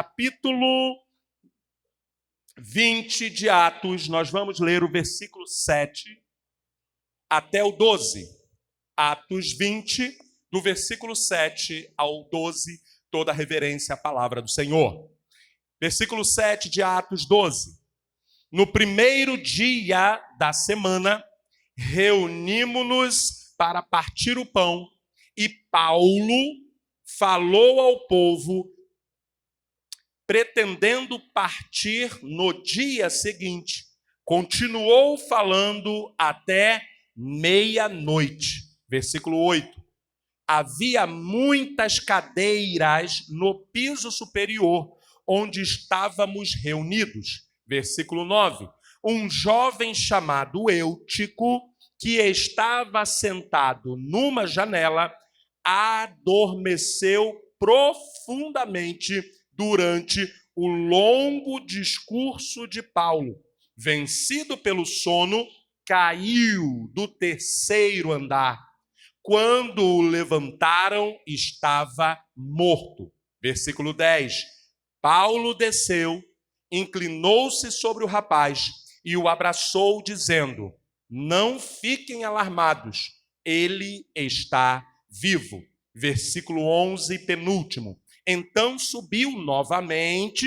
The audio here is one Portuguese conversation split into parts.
capítulo 20 de Atos, nós vamos ler o versículo 7 até o 12. Atos 20, do versículo 7 ao 12, toda a reverência à palavra do Senhor. Versículo 7 de Atos 12. No primeiro dia da semana, reunimos-nos para partir o pão, e Paulo falou ao povo, pretendendo partir no dia seguinte. Continuou falando até meia-noite. Versículo 8. Havia muitas cadeiras no piso superior, onde estávamos reunidos. Versículo 9. Um jovem chamado Eutico, que estava sentado numa janela, adormeceu profundamente durante o longo discurso de Paulo. Vencido pelo sono, caiu do terceiro andar. Quando o levantaram, estava morto. Versículo 10. Paulo desceu, inclinou-se sobre o rapaz e o abraçou, dizendo: não fiquem alarmados, ele está vivo. Versículo 11, penúltimo. Então subiu novamente,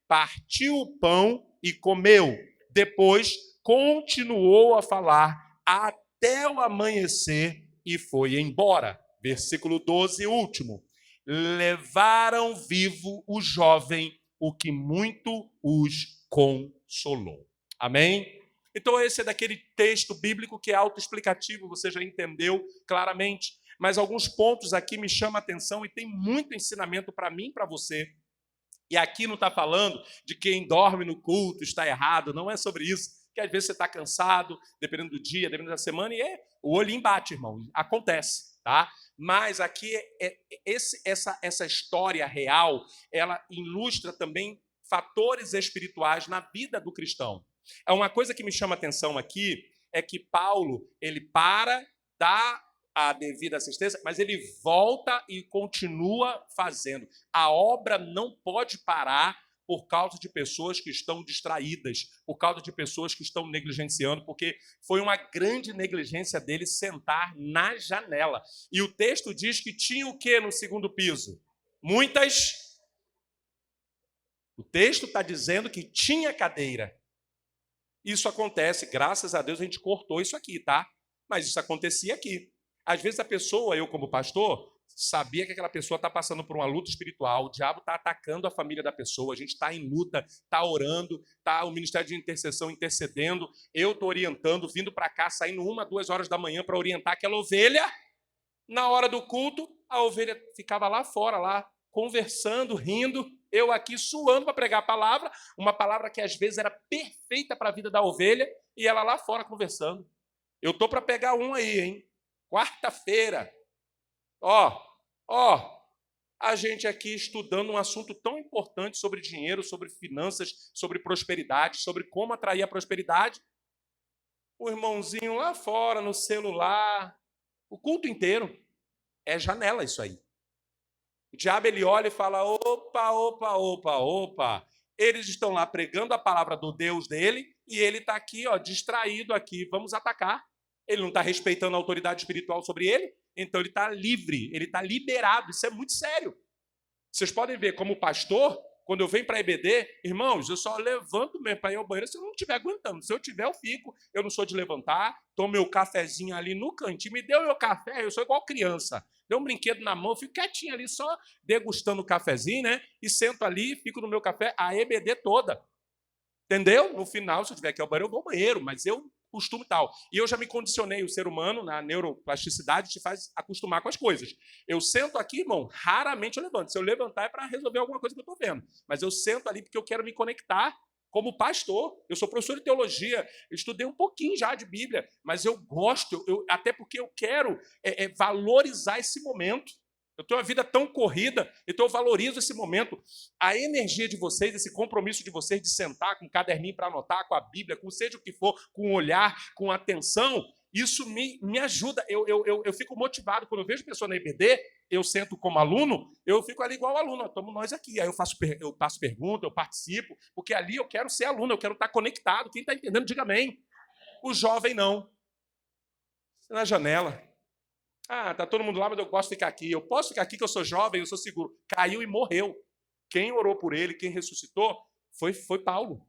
partiu o pão e comeu. Depois continuou a falar até o amanhecer e foi embora. Versículo 12, último. Levaram vivo o jovem, o que muito os consolou. Amém? Então esse é daquele texto bíblico que é autoexplicativo, você já entendeu claramente. Mas alguns pontos aqui me chamam a atenção e tem muito ensinamento para mim e para você. E aqui não está falando de quem dorme no culto está errado, não é sobre isso. Porque às vezes você está cansado, dependendo do dia, dependendo da semana, e o olhinho bate, irmão. Acontece, tá? Mas aqui, essa história real, ela ilustra também fatores espirituais na vida do cristão. É uma coisa que me chama a atenção aqui, é que Paulo, ele dá a devida assistência, mas ele volta e continua fazendo. A obra não pode parar por causa de pessoas que estão distraídas, por causa de pessoas que estão negligenciando, porque foi uma grande negligência dele sentar na janela. E o texto diz que tinha o quê no segundo piso? Muitas. O texto está dizendo que tinha cadeira. Isso acontece, graças a Deus a gente cortou isso aqui, tá? Mas isso acontecia aqui. Às vezes a pessoa, eu como pastor, sabia que aquela pessoa está passando por uma luta espiritual, o diabo está atacando a família da pessoa, a gente está em luta, está orando, está o ministério de intercessão intercedendo, eu estou orientando, vindo para cá, saindo 1, 2 horas da manhã para orientar aquela ovelha. Na hora do culto, a ovelha ficava lá fora, lá conversando, rindo, eu aqui suando para pregar a palavra, uma palavra que às vezes era perfeita para a vida da ovelha, e ela lá fora conversando. Eu estou para pegar um aí, hein? Quarta-feira. A gente aqui estudando um assunto tão importante sobre dinheiro, sobre finanças, sobre prosperidade, sobre como atrair a prosperidade. O irmãozinho lá fora, no celular, o culto inteiro. É janela isso aí. O diabo, ele olha e fala, opa. Eles estão lá pregando a palavra do Deus dele e ele está aqui, distraído aqui, vamos atacar. Ele não está respeitando a autoridade espiritual sobre ele, então ele está livre, ele está liberado. Isso é muito sério. Vocês podem ver, como pastor, quando eu venho para a EBD, irmãos, eu só levanto mesmo para ir ao banheiro se eu não estiver aguentando. Se eu tiver, eu fico. Eu não sou de levantar, tomo meu cafezinho ali no cantinho, me deu meu café, eu sou igual criança. Deu um brinquedo na mão, eu fico quietinho ali, só degustando o cafezinho, né? E sento ali, fico no meu café, a EBD toda. Entendeu? No final, se eu tiver que ir ao banheiro, eu vou ao banheiro, mas eu costumo tal. E eu já me condicionei, o ser humano, na neuroplasticidade, te faz acostumar com as coisas. Eu sento aqui, irmão, raramente eu levanto. Se eu levantar é para resolver alguma coisa que eu estou vendo. Mas eu sento ali porque eu quero me conectar como pastor. Eu sou professor de teologia, eu estudei um pouquinho já de Bíblia, mas eu gosto, até porque eu quero valorizar esse momento. Eu tenho uma vida tão corrida, então eu valorizo esse momento. A energia de vocês, esse compromisso de vocês de sentar com um caderninho para anotar, com a Bíblia, com seja o que for, com o olhar, com a atenção, Isso me ajuda. Eu fico motivado. Quando eu vejo pessoa na IBD, eu sento como aluno, eu fico ali igual aluno. Estamos nós aqui. Aí eu faço pergunta, eu participo, porque ali eu quero ser aluno, eu quero estar conectado. Quem está entendendo, diga amém. O jovem não. Na janela. Ah, tá todo mundo lá, mas eu posso ficar aqui. Eu posso ficar aqui que eu sou jovem, eu sou seguro. Caiu e morreu. Quem orou por ele, quem ressuscitou, foi Paulo.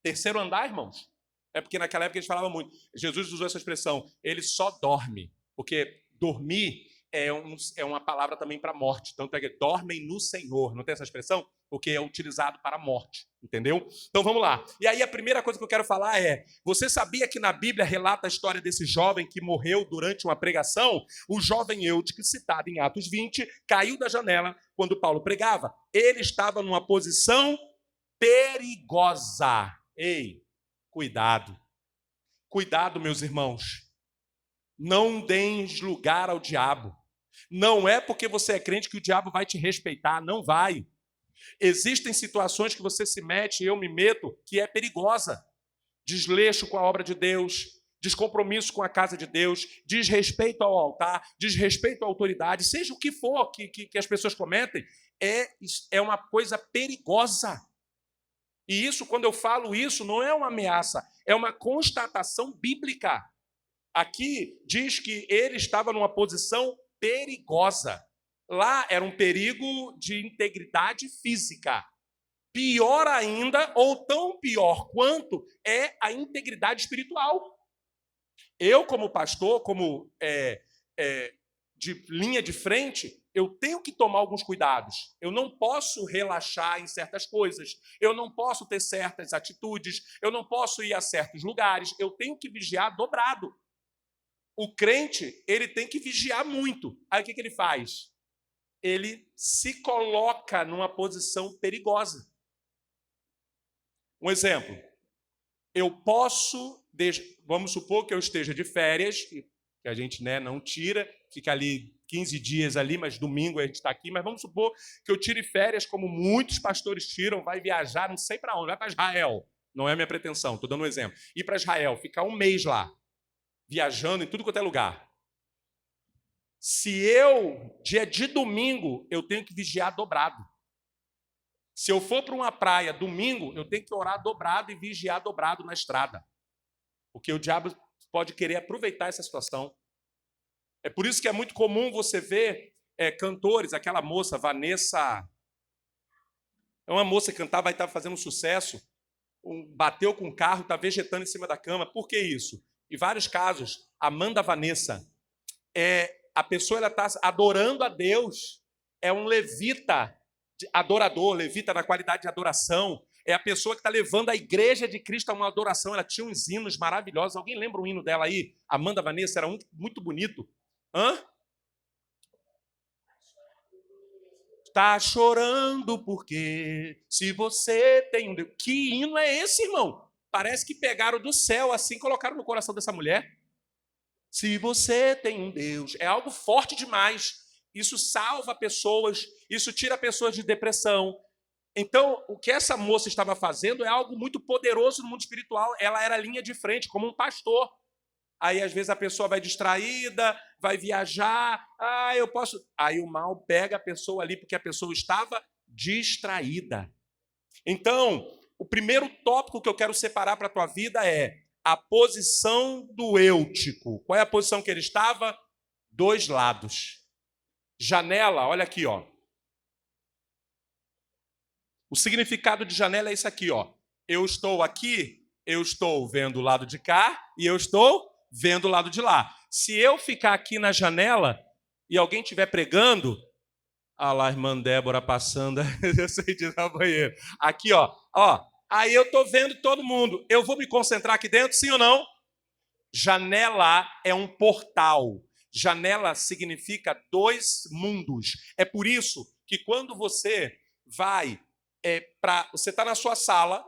Terceiro andar, irmãos. É porque naquela época eles falavam muito. Jesus usou essa expressão, ele só dorme. Porque dormir é uma palavra também para morte. Tanto é que dormem no Senhor. Não tem essa expressão? Porque é utilizado para a morte. Entendeu? Então vamos lá. E aí a primeira coisa que eu quero falar é: você sabia que na Bíblia relata a história desse jovem que morreu durante uma pregação? O jovem Eutico, citado em Atos 20, caiu da janela quando Paulo pregava. Ele estava numa posição perigosa. Ei, cuidado. Cuidado, meus irmãos. Não deis lugar ao diabo. Não é porque você é crente que o diabo vai te respeitar, não vai. Existem situações que você se mete, eu me meto, que é perigosa. Desleixo com a obra de Deus, descompromisso com a casa de Deus, desrespeito ao altar, desrespeito à autoridade, seja o que for que as pessoas cometem, é uma coisa perigosa. E isso, quando eu falo isso, não é uma ameaça, é uma constatação bíblica. Aqui diz que ele estava numa posição perigosa. Lá era um perigo de integridade física. Pior ainda, ou tão pior quanto, é a integridade espiritual. Eu, como pastor, de linha de frente, eu tenho que tomar alguns cuidados. Eu não posso relaxar em certas coisas. Eu não posso ter certas atitudes. Eu não posso ir a certos lugares. Eu tenho que vigiar dobrado. O crente, ele tem que vigiar muito. Aí o que ele faz? Ele se coloca numa posição perigosa. Um exemplo. Eu posso, vamos supor que eu esteja de férias, que a gente não tira, fica ali 15 dias ali, mas domingo a gente está aqui, mas vamos supor que eu tire férias, como muitos pastores tiram, vai viajar, não sei para onde, vai para Israel. Não é minha pretensão, estou dando um exemplo. Ir para Israel, ficar um mês lá, viajando em tudo quanto é lugar. Se dia de domingo, eu tenho que vigiar dobrado. Se eu for para uma praia domingo, eu tenho que orar dobrado e vigiar dobrado na estrada. Porque o diabo pode querer aproveitar essa situação. É por isso que é muito comum você ver cantores, aquela moça, Vanessa, é uma moça que cantava e estava fazendo sucesso, bateu com o carro, está vegetando em cima da cama. Por que isso? Em vários casos, Amanda Vanessa, a pessoa está adorando a Deus, é um levita, adorador, levita na qualidade de adoração, é a pessoa que está levando a igreja de Cristo a uma adoração. Ela tinha uns hinos maravilhosos. Alguém lembra um hino dela aí? Amanda Vanessa, era muito bonito. Tá chorando porque se você tem um Deus. Que hino é esse, irmão? Parece que pegaram do céu assim e colocaram no coração dessa mulher. Se você tem um Deus. É algo forte demais. Isso salva pessoas, isso tira pessoas de depressão. Então, o que essa moça estava fazendo é algo muito poderoso no mundo espiritual. Ela era linha de frente, como um pastor. Aí, às vezes, a pessoa vai distraída, vai viajar. Eu posso... Aí o mal pega a pessoa ali, porque a pessoa estava distraída. Então, o primeiro tópico que eu quero separar para a tua vida é a posição do Eutico. Qual é a posição que ele estava? Dois lados. Janela, olha aqui, ó. O significado de janela é isso aqui, ó. Eu estou aqui, eu estou vendo o lado de cá e eu estou vendo o lado de lá. Se eu ficar aqui na janela e alguém estiver pregando, lá a irmã Débora passando, eu sei de ir no banheiro. Aqui, ó, aí eu estou vendo todo mundo. Eu vou me concentrar aqui dentro, sim ou não? Janela é um portal. Janela significa dois mundos. É por isso que quando você vai você está na sua sala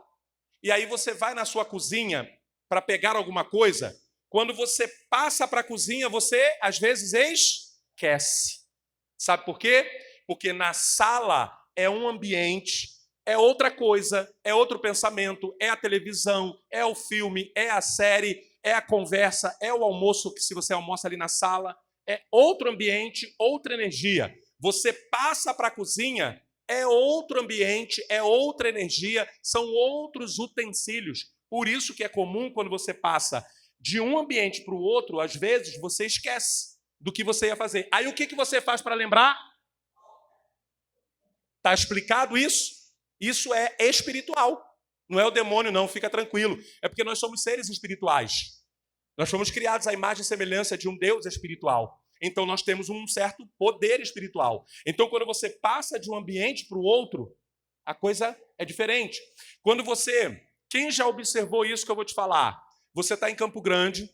e aí você vai na sua cozinha para pegar alguma coisa. Quando você passa para a cozinha, você às vezes esquece. Sabe por quê? Porque na sala é um ambiente, é outra coisa, é outro pensamento, é a televisão, é o filme, é a série. é a conversa, é o almoço, que se você almoça ali na sala, é outro ambiente, outra energia. Você passa para a cozinha, é outro ambiente, é outra energia, são outros utensílios. Por isso que é comum, quando você passa de um ambiente para o outro, às vezes você esquece do que você ia fazer. Aí o que você faz para lembrar? Está explicado isso? Isso é espiritual. Não é o demônio, não, fica tranquilo. É porque nós somos seres espirituais. Nós fomos criados à imagem e semelhança de um Deus espiritual. Então nós temos um certo poder espiritual. Então quando você passa de um ambiente para o outro, a coisa é diferente. Quando você... Quem já observou isso que eu vou te falar? Você está em Campo Grande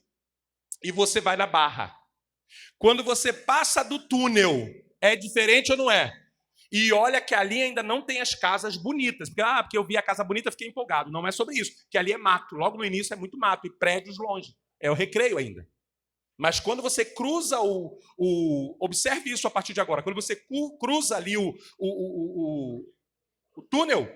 e você vai na Barra. Quando você passa do túnel, é diferente ou não é? E olha que ali ainda não tem as casas bonitas. Porque eu vi a casa bonita, fiquei empolgado. Não é sobre isso. Que ali é mato. Logo no início é muito mato e prédios longe. É o Recreio ainda. Mas quando você cruza observe isso a partir de agora. Quando você cruza ali o túnel,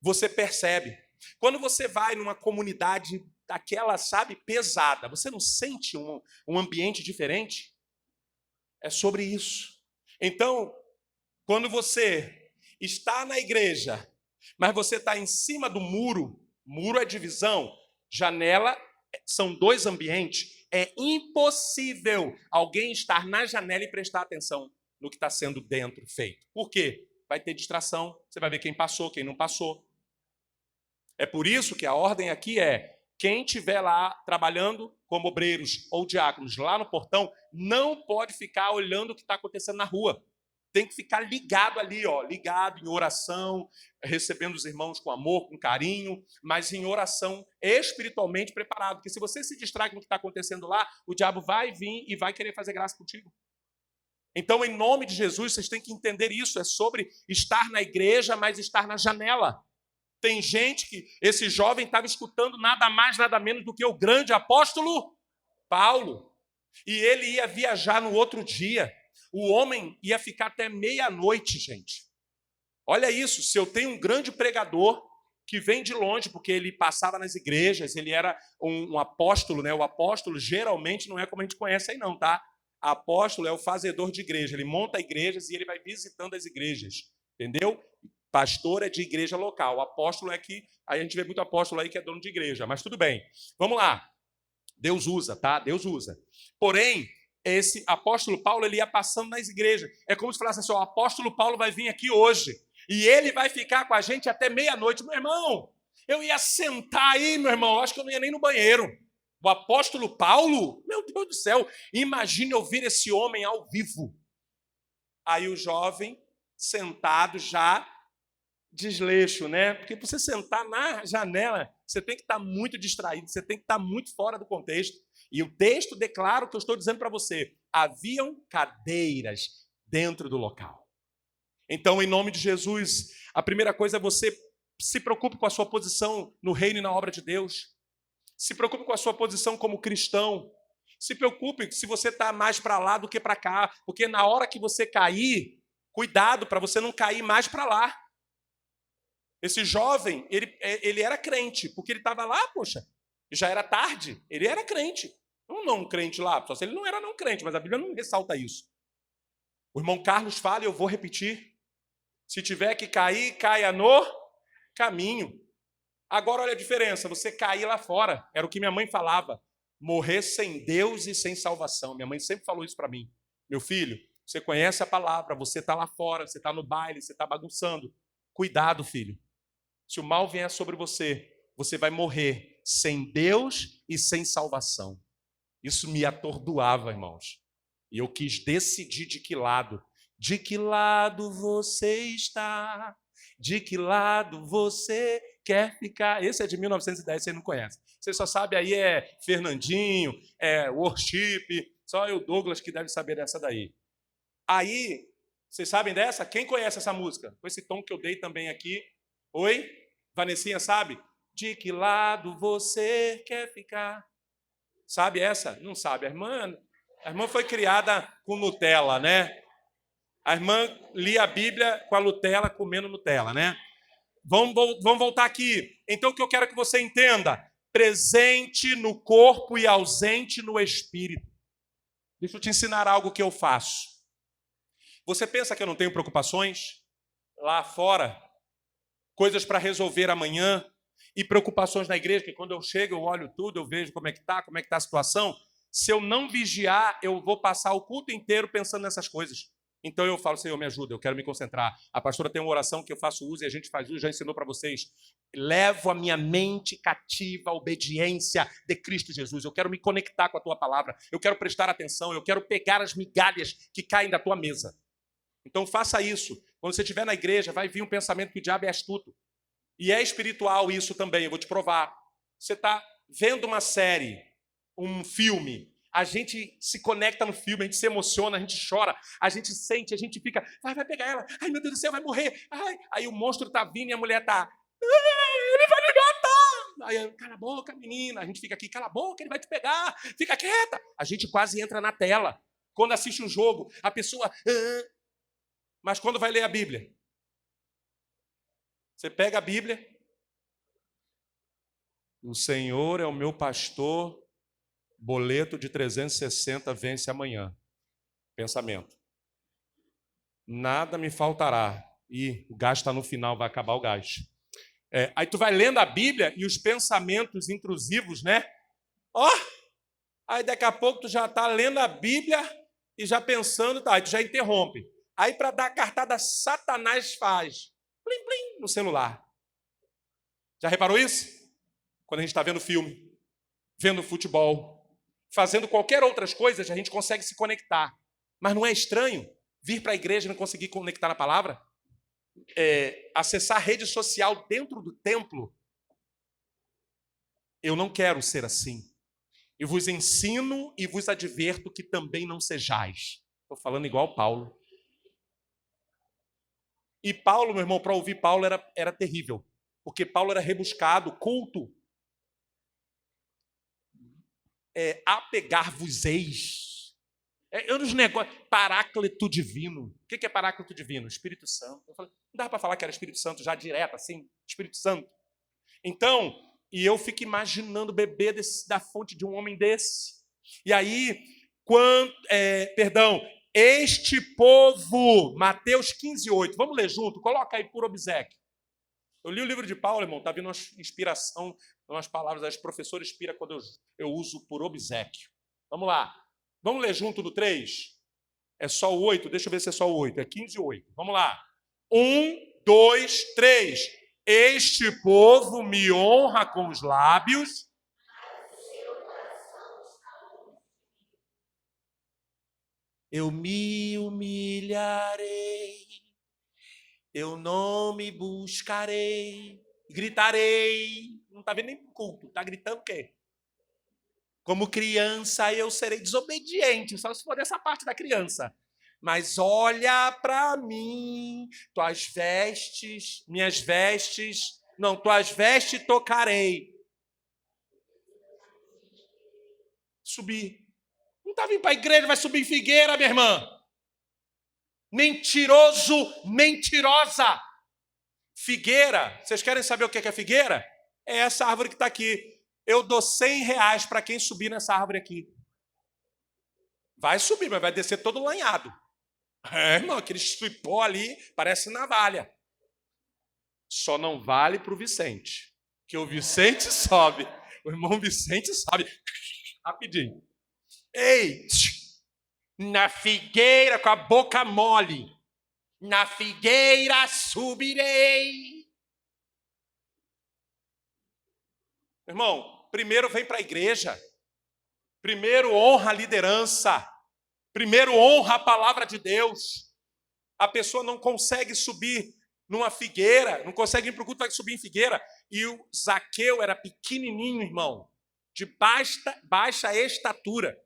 você percebe. Quando você vai numa comunidade daquela, sabe, pesada, você não sente um ambiente diferente? É sobre isso. Então, quando você está na igreja, mas você está em cima do muro, muro é divisão, janela são dois ambientes, é impossível alguém estar na janela e prestar atenção no que está sendo dentro feito. Por quê? Vai ter distração, você vai ver quem passou, quem não passou. É por isso que a ordem aqui é: quem estiver lá trabalhando como obreiros ou diáconos lá no portão, não pode ficar olhando o que está acontecendo na rua. Tem que ficar ligado ali, ó, ligado em oração, recebendo os irmãos com amor, com carinho, mas em oração espiritualmente preparado. Porque se você se distrai com o que está acontecendo lá, o diabo vai vir e vai querer fazer graça contigo. Então, em nome de Jesus, vocês têm que entender isso. É sobre estar na igreja, mas estar na janela. Tem gente que, esse jovem estava escutando nada mais, nada menos do que o grande apóstolo Paulo. E ele ia viajar no outro dia. O homem ia ficar até meia-noite, gente. Olha isso, se eu tenho um grande pregador que vem de longe, porque ele passava nas igrejas, ele era um apóstolo, né? O apóstolo geralmente não é como a gente conhece aí não, tá? Apóstolo é o fazedor de igreja, ele monta igrejas e ele vai visitando as igrejas, entendeu? Pastor é de igreja local, apóstolo é que, aí a gente vê muito apóstolo aí que é dono de igreja, mas tudo bem. Vamos lá, Deus usa, tá? Deus usa. Porém, esse apóstolo Paulo, ele ia passando nas igrejas. É como se falasse assim, o apóstolo Paulo vai vir aqui hoje e ele vai ficar com a gente até meia-noite. Meu irmão, eu ia sentar aí, meu irmão, acho que eu não ia nem no banheiro. O apóstolo Paulo, meu Deus do céu, imagine ouvir esse homem ao vivo. Aí o jovem, sentado já, desleixo, né? Porque para você sentar na janela, você tem que estar muito distraído, você tem que estar muito fora do contexto. E o texto declara o que eu estou dizendo para você. Haviam cadeiras dentro do local. Então, em nome de Jesus, a primeira coisa é você se preocupe com a sua posição no reino e na obra de Deus. Se preocupe com a sua posição como cristão. Se preocupe se você está mais para lá do que para cá. Porque na hora que você cair, cuidado para você não cair mais para lá. Esse jovem, ele era crente, porque ele estava lá, poxa, já era tarde, ele era crente. Não crente lá, só se ele não era não crente, mas a Bíblia não ressalta isso. O irmão Carlos fala, e eu vou repetir, se tiver que cair, caia no caminho. Agora olha a diferença, você cair lá fora, era o que minha mãe falava, morrer sem Deus e sem salvação. Minha mãe sempre falou isso para mim. Meu filho, você conhece a palavra, você está lá fora, você está no baile, você está bagunçando. Cuidado, filho. Se o mal vier sobre você, você vai morrer sem Deus e sem salvação. Isso me atordoava, irmãos. E eu quis decidir de que lado. De que lado você está? De que lado você quer ficar? Esse é de 1910, você não conhece. Você só sabe aí é Fernandinho, é Worship, só o Douglas que deve saber dessa daí. Aí, vocês sabem dessa? Quem conhece essa música? Com esse tom que eu dei também aqui. Oi? Vanessinha, sabe? De que lado você quer ficar? Sabe essa? Não sabe. A irmã foi criada com Nutella, né? A irmã lia a Bíblia com a Nutella, comendo Nutella, né? Vamos voltar aqui. Então, o que eu quero que você entenda? presente no corpo e ausente no espírito. Deixa eu te ensinar algo que eu faço. Você pensa que eu não tenho preocupações lá fora? Coisas para resolver amanhã e preocupações na igreja, que quando eu chego, eu olho tudo, eu vejo como é que está a situação. Se eu não vigiar, eu vou passar o culto inteiro pensando nessas coisas. Então eu falo, Senhor, me ajuda, eu quero me concentrar. A pastora tem uma oração que eu faço uso e a gente faz uso, já ensinou para vocês. Levo a minha mente cativa à obediência de Cristo Jesus. Eu quero me conectar com a tua palavra, eu quero prestar atenção, eu quero pegar as migalhas que caem da tua mesa. Então faça isso. Quando você estiver na igreja, vai vir um pensamento que o diabo é astuto. E é espiritual isso também, eu vou te provar. Você está vendo uma série, um filme, a gente se conecta no filme, a gente se emociona, a gente chora, a gente sente, a gente fica, vai pegar ela, ai meu Deus do céu, vai morrer. Ai. Aí o monstro está vindo e a mulher está, ele vai me matar. Aí, cala a boca, menina. A gente fica aqui, cala a boca, ele vai te pegar, fica quieta. A gente quase entra na tela. Quando assiste um jogo, a pessoa... Mas quando vai ler a Bíblia, você pega a Bíblia, o Senhor é o meu pastor, boleto de 360 vence amanhã. Pensamento. Nada me faltará. E o gás está no final, vai acabar o gás. Aí tu vai lendo a Bíblia e os pensamentos intrusivos, né? Aí daqui a pouco tu já está lendo a Bíblia e já pensando, aí tu já interrompe. Aí para dar a cartada, Satanás faz plim, plim, no celular. Já reparou isso? Quando a gente está vendo filme, vendo futebol, fazendo qualquer outras coisas, a gente consegue se conectar. Mas não é estranho vir para a igreja e não conseguir conectar na palavra? Acessar a rede social dentro do templo? Eu não quero ser assim. Eu vos ensino e vos adverto que também não sejais. Estou falando igual Paulo. E Paulo, meu irmão, para ouvir Paulo era terrível. Porque Paulo era rebuscado, culto. Apegar-vos-eis. Os negócios. Paráclito divino. O que é paráclito divino? Espírito Santo. Eu falei, não dava para falar que era Espírito Santo já direto, assim? Espírito Santo. Então, e eu fico imaginando beber da fonte de um homem desse. E aí, este povo, Mateus 15:8. Vamos ler junto? Coloca aí por obséquio. Eu li o livro de Paulo, irmão, está vindo uma inspiração, umas palavras, as professoras inspiram quando eu uso por obséquio. Vamos lá. Vamos ler junto no 3? É só o 8? Deixa eu ver se é só o 8. É 15:8. Vamos lá. 1, 2, 3. Este povo me honra com os lábios. Eu me humilharei. Eu não me buscarei. Gritarei. Não está vendo nem culto. Está gritando o quê? Como criança eu serei desobediente. Só se for dessa parte da criança. Mas olha para mim. Tuas vestes tocarei. Subir. Não está vindo para a igreja, vai subir em figueira, minha irmã. Mentiroso, mentirosa. Figueira, vocês querem saber o que é figueira? É essa árvore que está aqui. Eu dou R$100 para quem subir nessa árvore aqui. Vai subir, mas vai descer todo lanhado. Irmão, aquele cipó ali parece navalha. Só não vale para o Vicente. Que o Vicente sobe. O irmão Vicente sobe. Rapidinho. Ei, na figueira com a boca mole. Na figueira subirei. Irmão, primeiro vem para a igreja. Primeiro honra a liderança. Primeiro honra a palavra de Deus. A pessoa não consegue subir numa figueira, não consegue ir para o culto, vai subir em figueira. E o Zaqueu era pequenininho, irmão, de baixa estatura.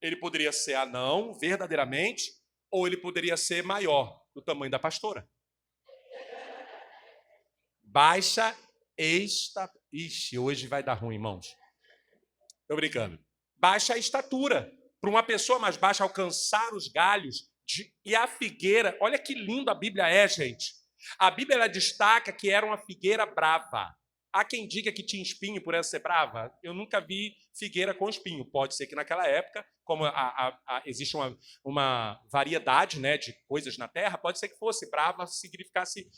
Ele poderia ser anão, verdadeiramente, ou ele poderia ser maior, do tamanho da pastora. Baixa estatura. Ixi, hoje vai dar ruim, irmãos. Estou brincando. Baixa estatura. Para uma pessoa mais baixa alcançar os galhos. E a figueira, olha que lindo a Bíblia é, gente. A Bíblia ela destaca que era uma figueira brava. Há quem diga que tinha espinho por essa ser brava. Eu nunca vi figueira com espinho. Pode ser que naquela época, como existe uma variedade, né, de coisas na terra, pode ser que fosse brava, significasse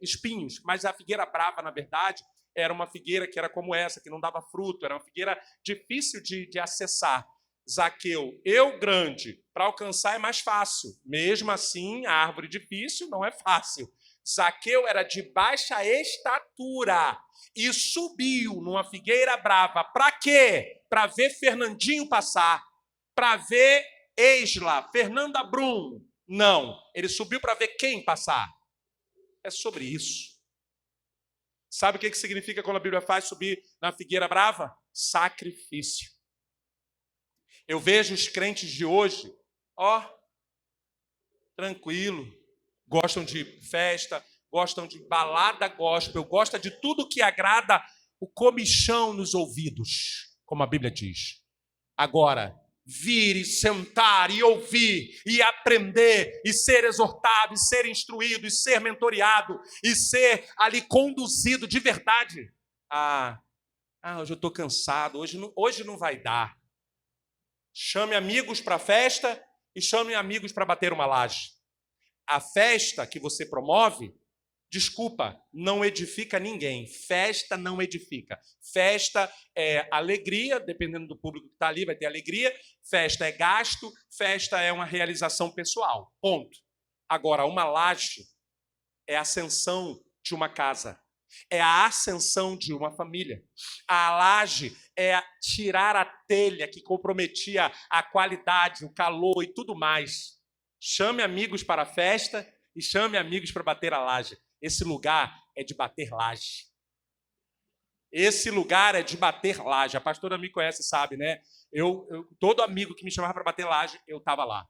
espinhos. Mas a figueira brava, na verdade, era uma figueira que era como essa, que não dava fruto, era uma figueira difícil de acessar. Zaqueu, eu grande, para alcançar é mais fácil. Mesmo assim, a árvore difícil não é fácil. Zaqueu era de baixa estatura e subiu numa figueira brava. Para quê? Para ver Fernandinho passar. Para ver Esla, Fernanda Brum. Não, ele subiu para ver quem passar. É sobre isso. Sabe o que significa quando a Bíblia faz subir na figueira brava? Sacrifício. Eu vejo os crentes de hoje, tranquilo, gostam de festa, gostam de balada gospel, gostam de tudo que agrada o comichão nos ouvidos, como a Bíblia diz. Agora, vir e sentar e ouvir e aprender e ser exortado e ser instruído e ser mentoreado e ser ali conduzido de verdade. Hoje eu estou cansado, hoje não vai dar. Chame amigos para a festa e chame amigos para bater uma laje. A festa que você promove, desculpa, não edifica ninguém. Festa não edifica. Festa é alegria, dependendo do público que está ali, vai ter alegria. Festa é gasto, festa é uma realização pessoal. Ponto. Agora, uma laje é a ascensão de uma casa. É a ascensão de uma família. A laje é tirar a telha que comprometia a qualidade, o calor e tudo mais. Chame amigos para a festa e chame amigos para bater a laje. Esse lugar é de bater laje. Esse lugar é de bater laje. A pastora me conhece, sabe, né? Todo amigo que me chamava para bater laje, eu estava lá.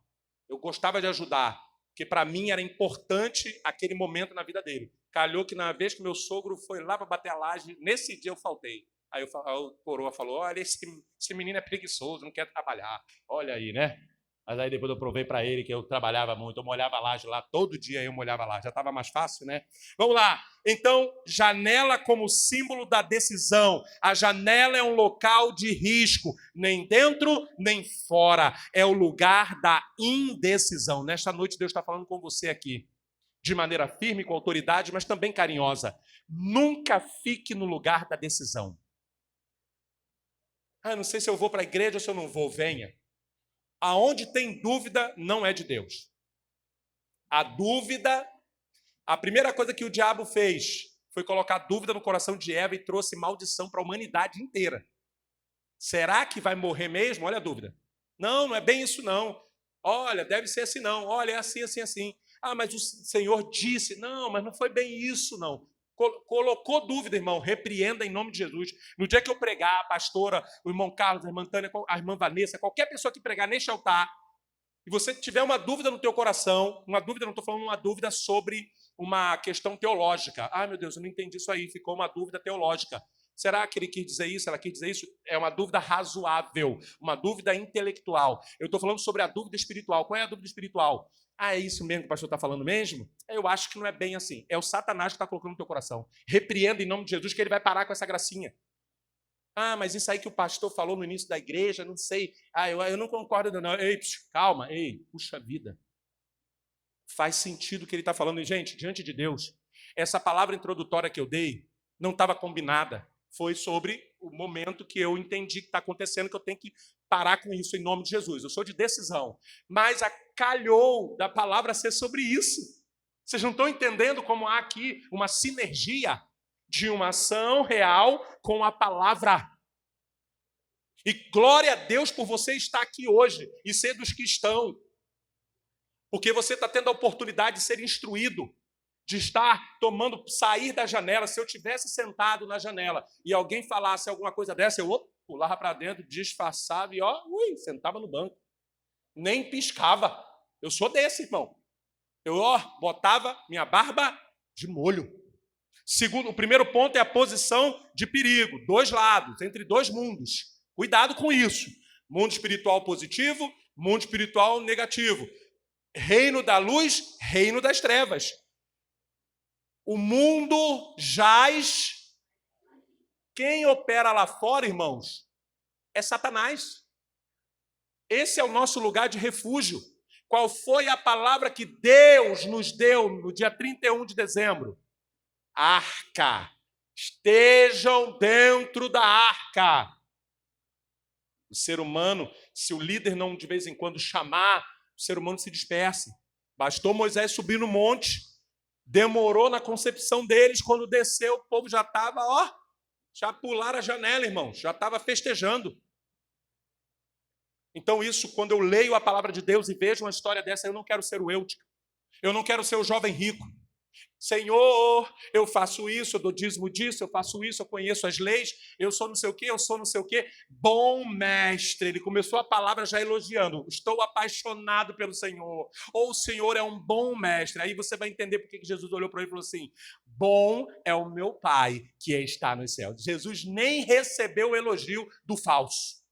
Eu gostava de ajudar, porque para mim era importante aquele momento na vida dele. Calhou que na vez que meu sogro foi lá para bater a laje, nesse dia eu faltei. Aí o coroa falou, olha, esse menino é preguiçoso, não quer trabalhar. Olha aí, né? Mas aí depois eu provei para ele que eu trabalhava muito, eu molhava a laje lá, todo dia eu molhava a laje. Já estava mais fácil, né? Vamos lá. Então, janela como símbolo da decisão. A janela é um local de risco, nem dentro, nem fora. É o lugar da indecisão. Nesta noite Deus está falando com você aqui, de maneira firme, com autoridade, mas também carinhosa. Nunca fique no lugar da decisão. Não sei se eu vou para a igreja ou se eu não vou. Venha. Aonde tem dúvida, não é de Deus. A dúvida, a primeira coisa que o diabo fez foi colocar dúvida no coração de Eva e trouxe maldição para a humanidade inteira. Será que vai morrer mesmo? Olha a dúvida. Não é bem isso não. Olha, deve ser assim não. Olha, é assim, assim, assim. Mas o Senhor disse. Não, mas não foi bem isso não. Colocou dúvida, irmão, repreenda em nome de Jesus. No dia que eu pregar, a pastora, o irmão Carlos, a irmã Tânia, a irmã Vanessa, qualquer pessoa que pregar neste altar, e você tiver uma dúvida no teu coração, uma dúvida, não estou falando uma dúvida sobre uma questão teológica. Meu Deus, eu não entendi isso aí, ficou uma dúvida teológica. Será que ele quis dizer isso? Ela quis dizer isso? É uma dúvida razoável, uma dúvida intelectual. Eu estou falando sobre a dúvida espiritual. Qual é a dúvida espiritual? É isso mesmo que o pastor está falando mesmo? Eu acho que não é bem assim. É o Satanás que está colocando no teu coração. Repreenda em nome de Jesus que ele vai parar com essa gracinha. Mas isso aí que o pastor falou no início da igreja, não sei. Eu não concordo não. Ei, calma, puxa vida. Faz sentido o que ele está falando. E, gente, diante de Deus, essa palavra introdutória que eu dei não estava combinada. Foi sobre o momento que eu entendi que está acontecendo, que eu tenho que parar com isso em nome de Jesus. Eu sou de decisão. Mas calhou da palavra ser sobre isso. Vocês não estão entendendo como há aqui uma sinergia de uma ação real com a palavra. E glória a Deus por você estar aqui hoje e ser dos que estão. Porque você está tendo a oportunidade de ser instruído, de estar sair da janela. Se eu tivesse sentado na janela e alguém falasse alguma coisa dessa, eu pulava para dentro, disfarçava e sentava no banco. Nem piscava. Eu sou desse, irmão. Eu botava minha barba de molho. Segundo, o primeiro ponto é a posição de perigo. 2 lados, entre 2 mundos. Cuidado com isso. Mundo espiritual positivo, mundo espiritual negativo. Reino da luz, reino das trevas. O mundo jaz Quem opera lá fora, irmãos, é Satanás. Esse é o nosso lugar de refúgio. Qual foi a palavra que Deus nos deu no dia 31 de dezembro? Arca. Estejam dentro da arca. O ser humano, se o líder não de vez em quando chamar, o ser humano se dispersa. Bastou Moisés subir no monte, demorou na concepção deles, quando desceu, o povo já estava, já pularam a janela, irmãos, já estava festejando. Então isso, quando eu leio a palavra de Deus e vejo uma história dessa, eu não quero ser o Eutico, eu não quero ser o jovem rico. Senhor, eu faço isso, eu dou dízimo disso, eu faço isso, eu conheço as leis, eu sou não sei o quê, eu sou não sei o quê. Bom mestre, ele começou a palavra já elogiando. Estou apaixonado pelo Senhor. Ou o Senhor é um bom mestre. Aí você vai entender por que Jesus olhou para ele e falou assim, bom é o meu Pai que está nos céus. Jesus nem recebeu o elogio do falso.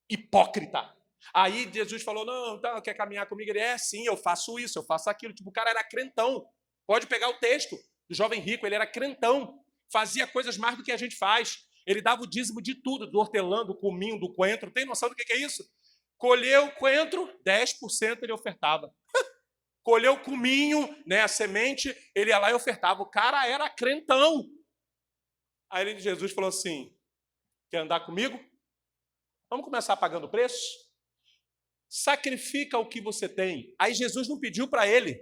Hipócrita. Aí Jesus falou, não, então, quer caminhar comigo? Ele, sim, eu faço isso, eu faço aquilo. Tipo, o cara era crentão. Pode pegar o texto do jovem rico, ele era crentão, fazia coisas mais do que a gente faz. Ele dava o dízimo de tudo, do hortelã, do cominho, do coentro. Tem noção do que é isso? Colheu o coentro, 10% ele ofertava. Colheu o cominho, né, a semente, ele ia lá e ofertava. O cara era crentão. Aí Jesus falou assim, quer andar comigo? Vamos começar pagando o preço? Sacrifica o que você tem. Aí Jesus não pediu para ele,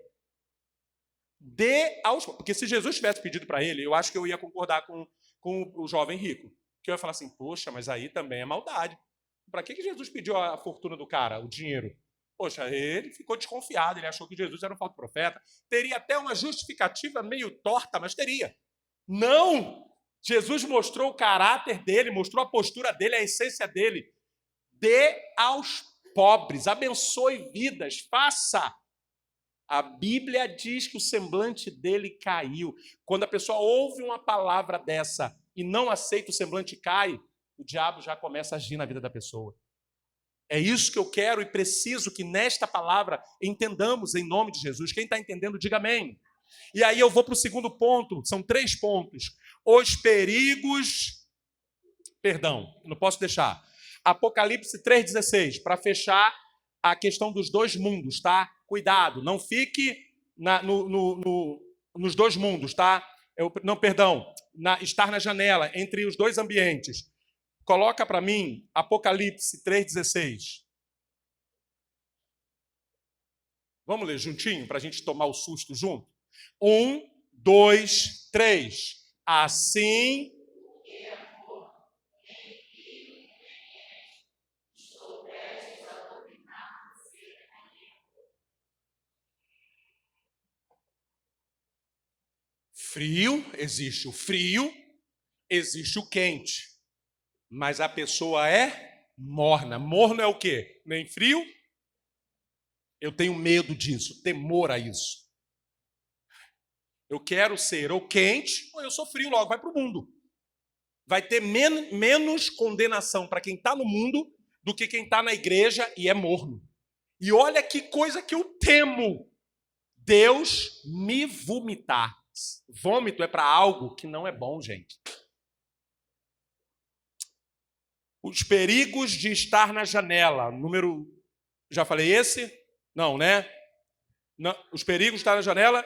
porque se Jesus tivesse pedido para ele, eu acho que eu ia concordar com o jovem rico. Que eu ia falar assim, poxa, mas aí também é maldade. Para que Jesus pediu a fortuna do cara, o dinheiro? Poxa, ele ficou desconfiado, ele achou que Jesus era um falso profeta. Teria até uma justificativa meio torta, mas teria. Não! Jesus mostrou o caráter dele, mostrou a postura dele, a essência dele. Dê aos pobres, abençoe vidas, faça. A Bíblia diz que o semblante dele caiu. Quando a pessoa ouve uma palavra dessa e não aceita, o semblante cai, o diabo já começa a agir na vida da pessoa. É isso que eu quero e preciso que nesta palavra entendamos em nome de Jesus. Quem está entendendo, diga amém. E aí eu vou para o segundo ponto, são 3 pontos. Os perigos... Perdão, não posso deixar. Apocalipse 3,16, para fechar a questão dos 2 mundos, tá? Cuidado, não fique nos 2 mundos, tá? Estar na janela, entre os 2 ambientes. Coloca para mim Apocalipse 3,16. Vamos ler juntinho, para a gente tomar o susto junto? 1, 2, 3. Assim... Frio, existe o frio, existe o quente. Mas a pessoa é morna. Morno é o quê? Nem frio? Eu tenho medo disso, temor a isso. Eu quero ser ou quente, ou eu sou frio logo, vai para o mundo. Vai ter menos condenação para quem está no mundo do que quem está na igreja e é morno. E olha que coisa que eu temo. Deus me vomitar. Vômito é para algo que não é bom, gente. Os perigos de estar na janela. Número... Já falei esse? Não, né? Não. Os perigos de estar na janela.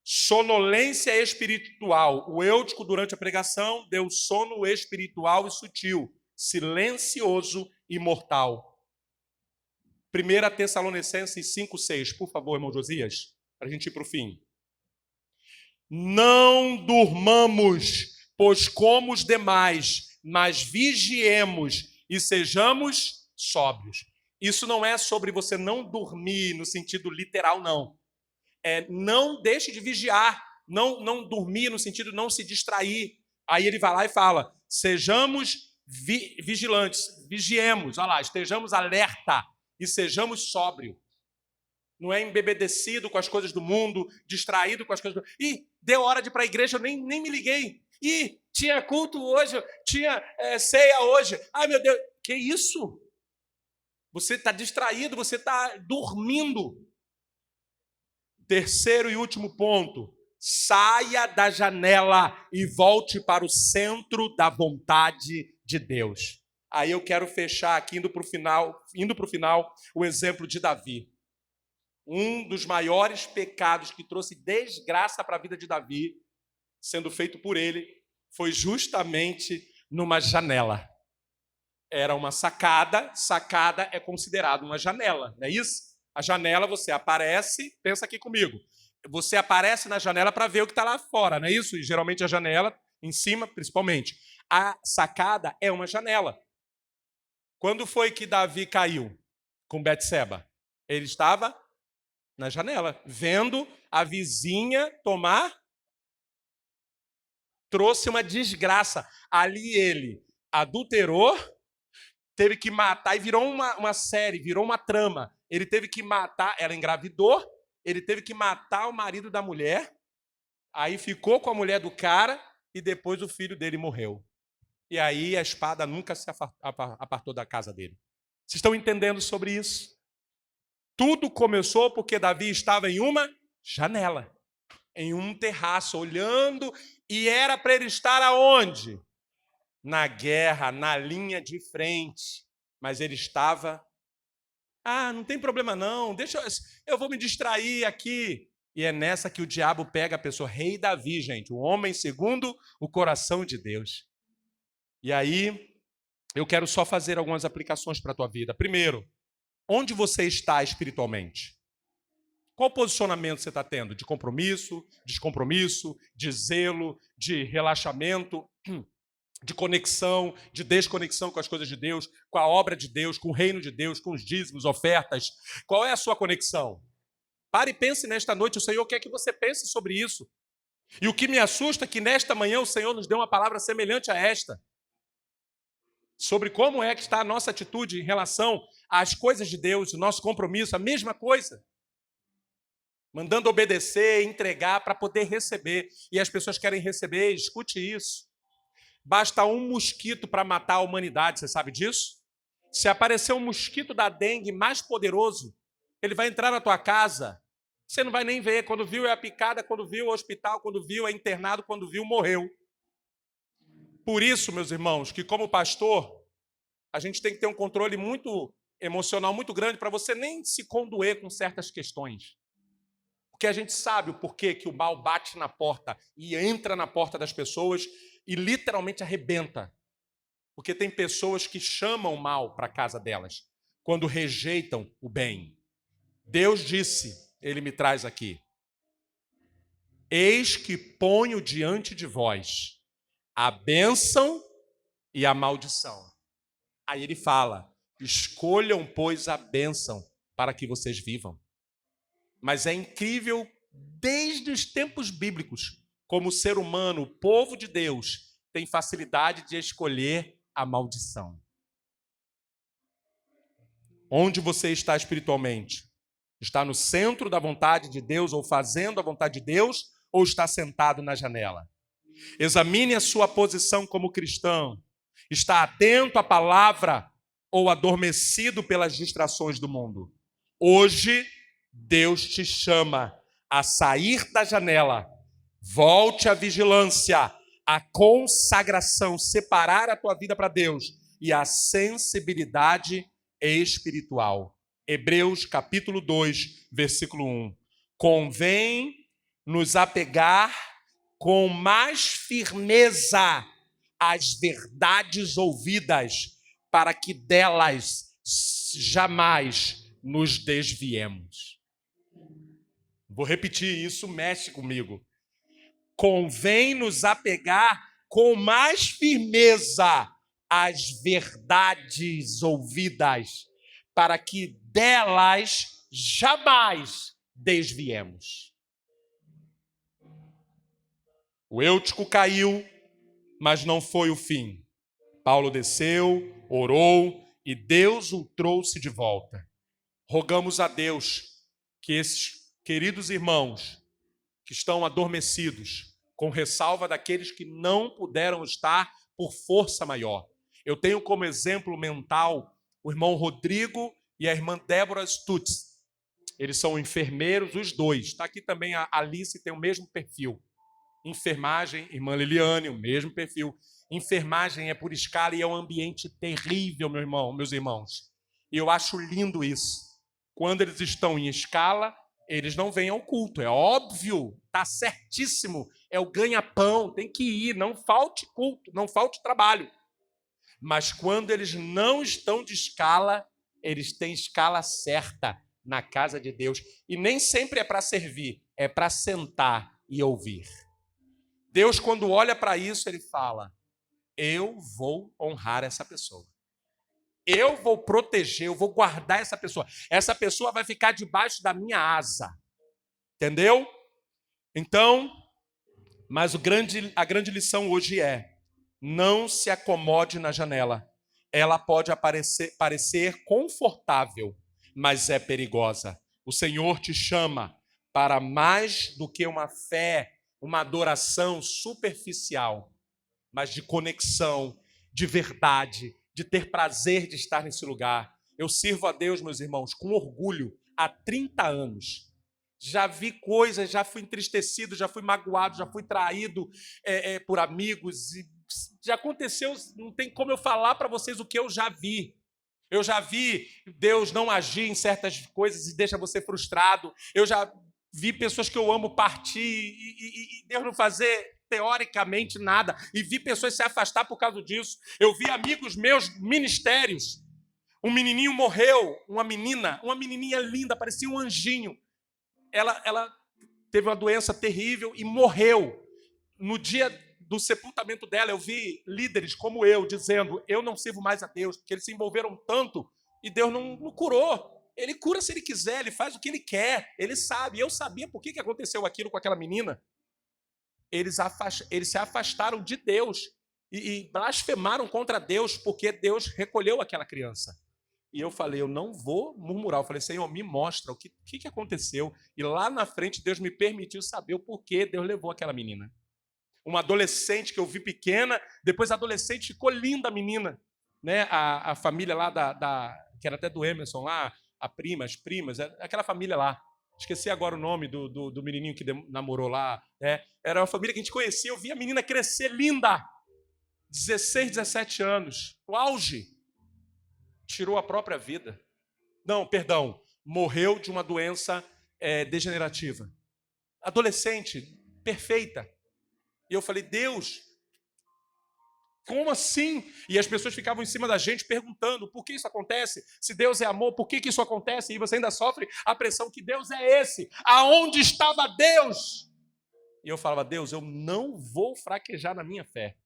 Sonolência espiritual. O Eutico, durante a pregação, deu sono espiritual e sutil. Silencioso e mortal. 1 Tessalonicenses 5,6. Por favor, irmão Josias, para a gente ir para o fim. Não durmamos, pois como os demais, mas vigiemos e sejamos sóbrios. Isso não é sobre você não dormir no sentido literal, não. Não deixe de vigiar, não dormir no sentido de não se distrair. Aí ele vai lá e fala, sejamos vigilantes, vigiemos, olha lá, estejamos alerta e sejamos sóbrios. Não é embebedecido com as coisas do mundo, distraído com as coisas do mundo. Ih, deu hora de ir para a igreja, eu nem me liguei. Ih, tinha culto hoje, tinha ceia hoje. Ai, meu Deus, que isso? Você está distraído, você está dormindo. Terceiro e último ponto. Saia da janela e volte para o centro da vontade de Deus. Aí eu quero fechar aqui, indo para o final, o exemplo de Davi. Um dos maiores pecados que trouxe desgraça para a vida de Davi, sendo feito por ele, foi justamente numa janela. Era uma sacada, sacada é considerado uma janela, não é isso? A janela você aparece, pensa aqui comigo, você aparece na janela para ver o que está lá fora, não é isso? E geralmente a janela, em cima principalmente. A sacada é uma janela. Quando foi que Davi caiu com Betseba? Ele estava na janela, vendo a vizinha tomar, trouxe uma desgraça. Ali ele adulterou, teve que matar, e virou uma série, virou uma trama. Ele teve que matar, ela engravidou, ele teve que matar o marido da mulher, aí ficou com a mulher do cara, e depois o filho dele morreu. E aí a espada nunca se apartou da casa dele. Vocês estão entendendo sobre isso? Tudo começou porque Davi estava em uma janela, em um terraço, olhando, e era para ele estar aonde? Na guerra, na linha de frente. Mas ele estava, não tem problema não, eu vou me distrair aqui. E é nessa que o diabo pega a pessoa. Rei Davi, gente, o homem segundo o coração de Deus. E aí, eu quero só fazer algumas aplicações para a tua vida. Primeiro, onde você está espiritualmente? Qual posicionamento você está tendo? De compromisso, descompromisso, de zelo, de relaxamento, de conexão, de desconexão com as coisas de Deus, com a obra de Deus, com o reino de Deus, com os dízimos, ofertas? Qual é a sua conexão? Pare e pense nesta noite, o Senhor quer que você pense sobre isso. E o que me assusta é que nesta manhã o Senhor nos deu uma palavra semelhante a esta, sobre como é que está a nossa atitude em relação às coisas de Deus, o nosso compromisso, a mesma coisa. Mandando obedecer, entregar para poder receber. E as pessoas querem receber, escute isso. Basta um mosquito para matar a humanidade, você sabe disso? Se aparecer um mosquito da dengue mais poderoso, ele vai entrar na tua casa, você não vai nem ver. Quando viu é a picada, quando viu é o hospital, quando viu é internado, quando viu morreu. Por isso, meus irmãos, que como pastor, a gente tem que ter um controle muito emocional, muito grande, para você nem se condoer com certas questões. Porque a gente sabe o porquê que o mal bate na porta e entra na porta das pessoas e literalmente arrebenta. Porque tem pessoas que chamam o mal para a casa delas, quando rejeitam o bem. Deus disse, ele me traz aqui, eis que ponho diante de vós a bênção e a maldição. Aí ele fala, escolham, pois, a bênção para que vocês vivam. Mas é incrível, desde os tempos bíblicos, como o ser humano, o povo de Deus, tem facilidade de escolher a maldição. Onde você está espiritualmente? Está no centro da vontade de Deus, ou fazendo a vontade de Deus, ou está sentado na janela? Examine a sua posição como cristão. Está atento à palavra ou adormecido pelas distrações do mundo? Hoje, Deus te chama a sair da janela. Volte à vigilância, à consagração, separar a tua vida para Deus e a sensibilidade espiritual. Hebreus capítulo 2, versículo 1. Convém nos apegar com mais firmeza às verdades ouvidas, para que delas jamais nos desviemos. Vou repetir, isso mexe comigo. Convém nos apegar com mais firmeza às verdades ouvidas, para que delas jamais desviemos. O Eutico caiu, mas não foi o fim. Paulo desceu, orou e Deus o trouxe de volta. Rogamos a Deus que esses queridos irmãos que estão adormecidos, com ressalva daqueles que não puderam estar por força maior. Eu tenho como exemplo mental o irmão Rodrigo e a irmã Débora Stutz. Eles são enfermeiros, os dois. Está aqui também a Alice, tem o mesmo perfil. Enfermagem, irmã Liliane, o mesmo perfil. Enfermagem é por escala e é um ambiente terrível, meus irmãos. E eu acho lindo isso. Quando eles estão em escala, eles não vêm ao culto. É óbvio, está certíssimo. É o ganha-pão, tem que ir, não falte culto, não falte trabalho. Mas quando eles não estão de escala, eles têm escala certa na casa de Deus. E nem sempre é para servir, é para sentar e ouvir. Deus, quando olha para isso, ele fala: eu vou honrar essa pessoa. Eu vou proteger, eu vou guardar essa pessoa. Essa pessoa vai ficar debaixo da minha asa. Entendeu? Então, mas a grande lição hoje é: não se acomode na janela. Ela pode parecer confortável, mas é perigosa. O Senhor te chama para mais do que uma fé, uma adoração superficial, mas de conexão, de verdade, de ter prazer de estar nesse lugar. Eu sirvo a Deus, meus irmãos, com orgulho há 30 anos. Já vi coisas, já fui entristecido, já fui magoado, já fui traído por amigos. E já aconteceu, não tem como eu falar para vocês o que eu já vi. Eu já vi Deus não agir em certas coisas e deixa você frustrado. Eu já vi pessoas que eu amo partir e Deus não fazer teoricamente nada. E vi pessoas se afastar por causa disso. Eu vi amigos meus, ministérios. Um menininho morreu, uma menininha linda, parecia um anjinho. Ela teve uma doença terrível e morreu. No dia do sepultamento dela, eu vi líderes como eu dizendo: eu não sirvo mais a Deus, porque eles se envolveram tanto e Deus não curou. Ele cura se ele quiser, ele faz o que ele quer, ele sabe. Eu sabia por que aconteceu aquilo com aquela menina. Eles se afastaram de Deus e blasfemaram contra Deus porque Deus recolheu aquela criança. E eu falei: eu não vou murmurar. Eu falei: Senhor, me mostra o que aconteceu. E lá na frente Deus me permitiu saber o porquê Deus levou aquela menina. Uma adolescente que eu vi pequena, depois a adolescente ficou linda, a menina. Né? A família lá, que era até do Emerson lá, as primas, aquela família lá. Esqueci agora o nome do menininho que namorou lá. Era uma família que a gente conhecia. Eu vi a menina crescer linda. 16, 17 anos. O auge. Tirou a própria vida. Não, perdão. Morreu de uma doença degenerativa. Adolescente, perfeita. E eu falei: Deus, como assim? E as pessoas ficavam em cima da gente perguntando: por que isso acontece? Se Deus é amor, por que isso acontece? E você ainda sofre a pressão que Deus é esse. Aonde estava Deus? E eu falava: Deus, eu não vou fraquejar na minha fé.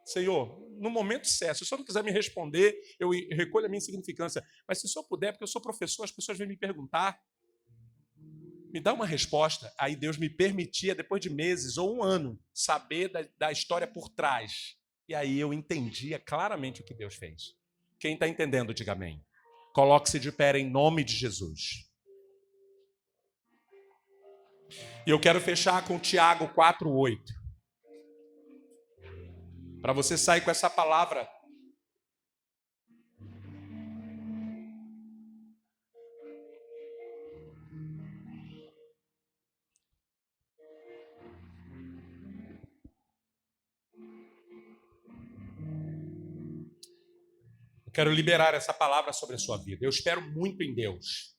Senhor, no momento certo, se o Senhor não quiser me responder, eu recolho a minha insignificância. Mas se o Senhor puder, porque eu sou professor, as pessoas vêm me perguntar, me dá uma resposta. Aí Deus me permitia, depois de meses ou um ano, saber da história por trás. E aí eu entendia claramente o que Deus fez. Quem está entendendo, diga amém. Coloque-se de pé em nome de Jesus. E eu quero fechar com Tiago 4:8. Para você sair com essa palavra. Eu quero liberar essa palavra sobre a sua vida. Eu espero muito em Deus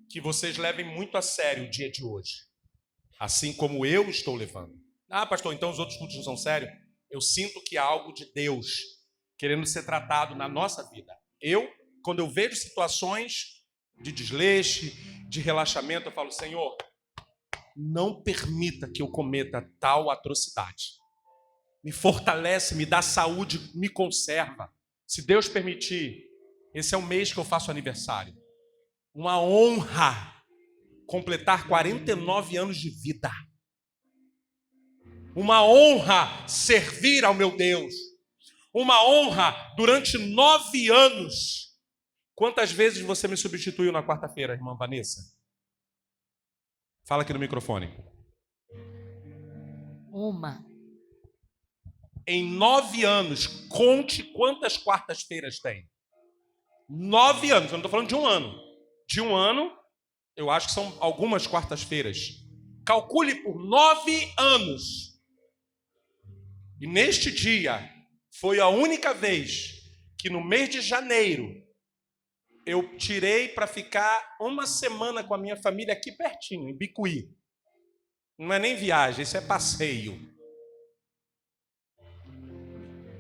que vocês levem muito a sério o dia de hoje, assim como eu estou levando. Ah, pastor, então os outros cultos não são sérios? Eu sinto que há algo de Deus querendo ser tratado na nossa vida. Quando eu vejo situações de desleixo, de relaxamento, eu falo: Senhor, não permita que eu cometa tal atrocidade. Me fortalece, me dá saúde, me conserva. Se Deus permitir, esse é o mês que eu faço aniversário. Uma honra completar 49 anos de vida. Uma honra servir ao meu Deus. Uma honra durante 9 anos. Quantas vezes você me substituiu na quarta-feira, irmã Vanessa? Fala aqui no microfone. Uma. Em 9 anos, conte quantas quartas-feiras tem. 9 anos, eu não estou falando de um ano. de um ano, eu acho que são algumas quartas-feiras. Calcule por 9 anos. E neste dia, foi a única vez que no mês de janeiro, eu tirei para ficar uma semana com a minha família aqui pertinho, em Bicuí. Não é nem viagem, isso é passeio.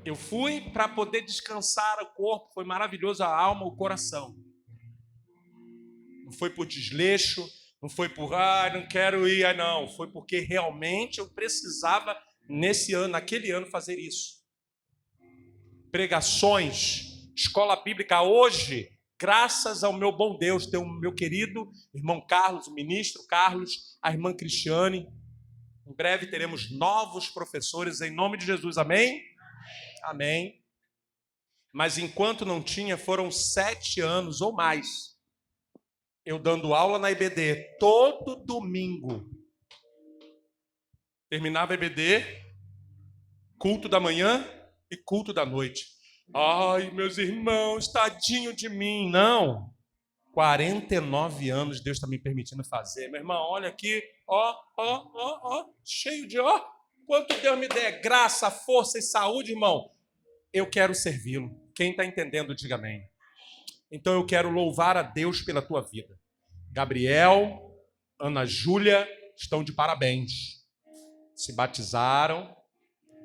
Eu fui para poder descansar o corpo, foi maravilhoso, a alma, o coração. Não foi por desleixo, não foi por, não quero ir, não. Foi porque realmente eu precisava, nesse ano, naquele ano, fazer isso. Pregações, escola bíblica. Hoje, graças ao meu bom Deus, tem o meu querido irmão Carlos, o ministro Carlos, a irmã Cristiane. Em breve teremos novos professores, em nome de Jesus, amém? Amém. Mas enquanto não tinha, foram 7 anos ou mais, eu dando aula na IBD, todo domingo. Terminava a IBD, culto da manhã e culto da noite. Ai, meus irmãos, tadinho de mim. Não. 49 anos Deus está me permitindo fazer. Meu irmão, olha aqui, cheio de quanto Deus me der graça, força e saúde, irmão. Eu quero servi-lo. Quem está entendendo, diga amém. Então eu quero louvar a Deus pela tua vida. Gabriel, Ana Júlia estão de parabéns. Se batizaram.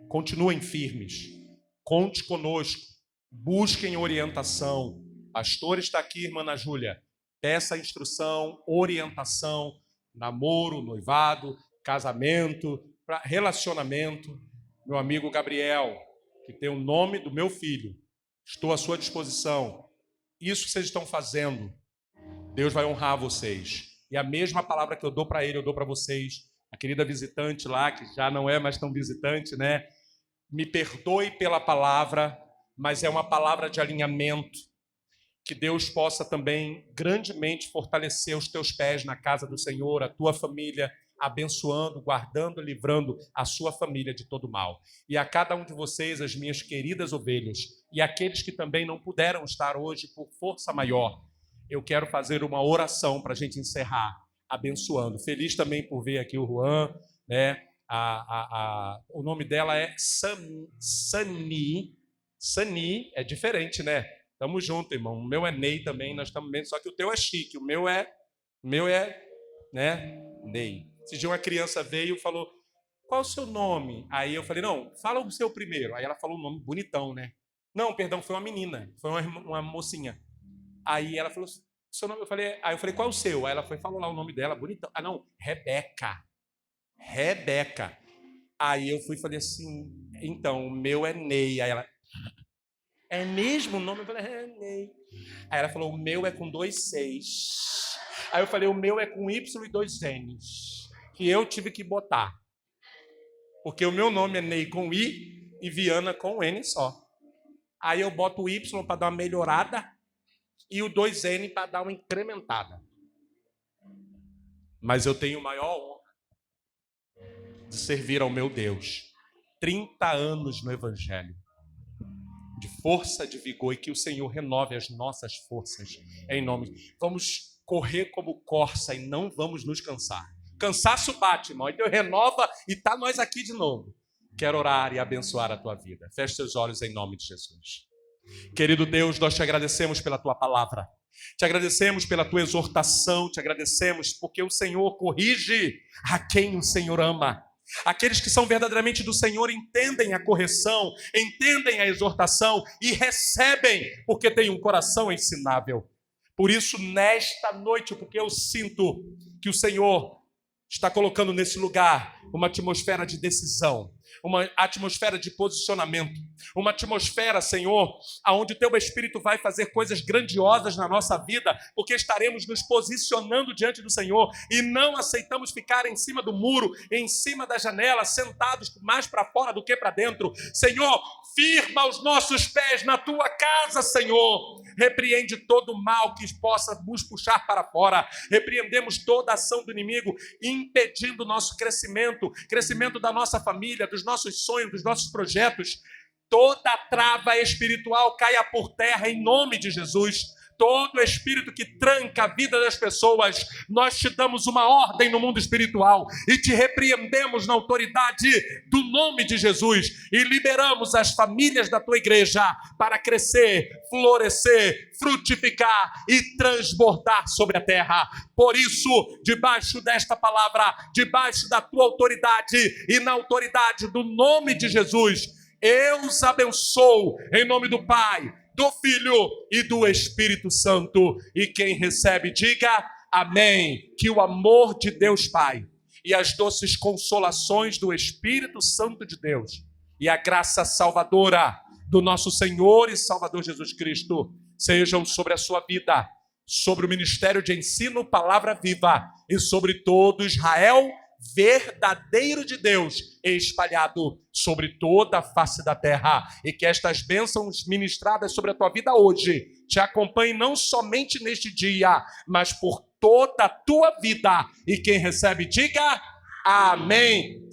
Continuem firmes. Conte conosco. Busquem orientação. Pastor está aqui, irmã Ana Júlia. Peça instrução, orientação, namoro, noivado, casamento, relacionamento. Meu amigo Gabriel, que tem o nome do meu filho, estou à sua disposição. Isso que vocês estão fazendo, Deus vai honrar vocês. E a mesma palavra que eu dou para ele, eu dou para vocês. A querida visitante lá, que já não é mais tão visitante, né? Me perdoe pela palavra, mas é uma palavra de alinhamento. Que Deus possa também grandemente fortalecer os teus pés na casa do Senhor, a tua família, abençoando, guardando, livrando a sua família de todo mal. E a cada um de vocês, as minhas queridas ovelhas, e aqueles que também não puderam estar hoje por força maior, eu quero fazer uma oração para a gente encerrar, abençoando. Feliz também por ver aqui o Juan, né? O nome dela é Sani. Sani é diferente, né? Tamo junto, irmão. O meu é Ney também, nós estamos bem, só que o teu é chique, o meu é, né, Ney. Esse dia uma criança veio e falou, qual o seu nome? Aí eu falei, não, fala o seu primeiro. Aí ela falou um nome bonitão, né? Não, perdão, foi uma menina, foi uma mocinha. Aí ela falou, seu nome? Aí eu falei, qual é o seu? Aí ela falou lá o nome dela, bonitão. Ah, não, Rebeca. Aí eu fui e falei assim, então, o meu é Ney. Aí ela, é mesmo o nome? Eu falei, é Ney. Aí ela falou, o meu é com 2 Cs. Aí eu falei, o meu é com Y e 2 Ns. Que eu tive que botar. Porque o meu nome é Ney com I e Viana com N só. Aí eu boto o Y para dar uma melhorada e o 2N para dar uma incrementada. Mas eu tenho maior honra de servir ao meu Deus. 30 anos no Evangelho. De força, de vigor, e que o Senhor renove as nossas forças. Em nome. Vamos correr como corça e não vamos nos cansar. Cansaço bate, irmão. Então renova e tá nós aqui de novo. Quero orar e abençoar a tua vida. Feche seus olhos em nome de Jesus. Querido Deus, nós te agradecemos pela tua palavra. Te agradecemos pela tua exortação. Te agradecemos porque o Senhor corrige a quem o Senhor ama. Aqueles que são verdadeiramente do Senhor entendem a correção, entendem a exortação e recebem, porque têm um coração ensinável. Por isso, nesta noite, porque eu sinto que o Senhor está colocando nesse lugar uma atmosfera de decisão, uma atmosfera de posicionamento, uma atmosfera, Senhor, onde o Teu Espírito vai fazer coisas grandiosas na nossa vida, porque estaremos nos posicionando diante do Senhor e não aceitamos ficar em cima do muro, em cima da janela, sentados mais para fora do que para dentro. Senhor, firma os nossos pés na Tua casa, Senhor. Repreende todo o mal que possa nos puxar para fora. Repreendemos toda ação do inimigo, impedindo o nosso crescimento da nossa família, dos nossos sonhos, dos nossos projetos. Toda trava espiritual caia por terra em nome de Jesus. todo espírito que tranca a vida das pessoas, nós te damos uma ordem no mundo espiritual e te repreendemos na autoridade do nome de Jesus e liberamos as famílias da tua igreja para crescer, florescer, frutificar e transbordar sobre a terra. Por isso, debaixo desta palavra, debaixo da tua autoridade e na autoridade do nome de Jesus, eu os abençoo em nome do Pai, do Filho e do Espírito Santo. E quem recebe, diga amém. Que o amor de Deus Pai e as doces consolações do Espírito Santo de Deus e a graça salvadora do nosso Senhor e Salvador Jesus Cristo sejam sobre a sua vida, sobre o ministério de ensino Palavra Viva e sobre todo Israel verdadeiro de Deus espalhado sobre toda a face da terra, e que estas bênçãos ministradas sobre a tua vida hoje te acompanhem não somente neste dia, mas por toda a tua vida. E quem recebe, diga amém.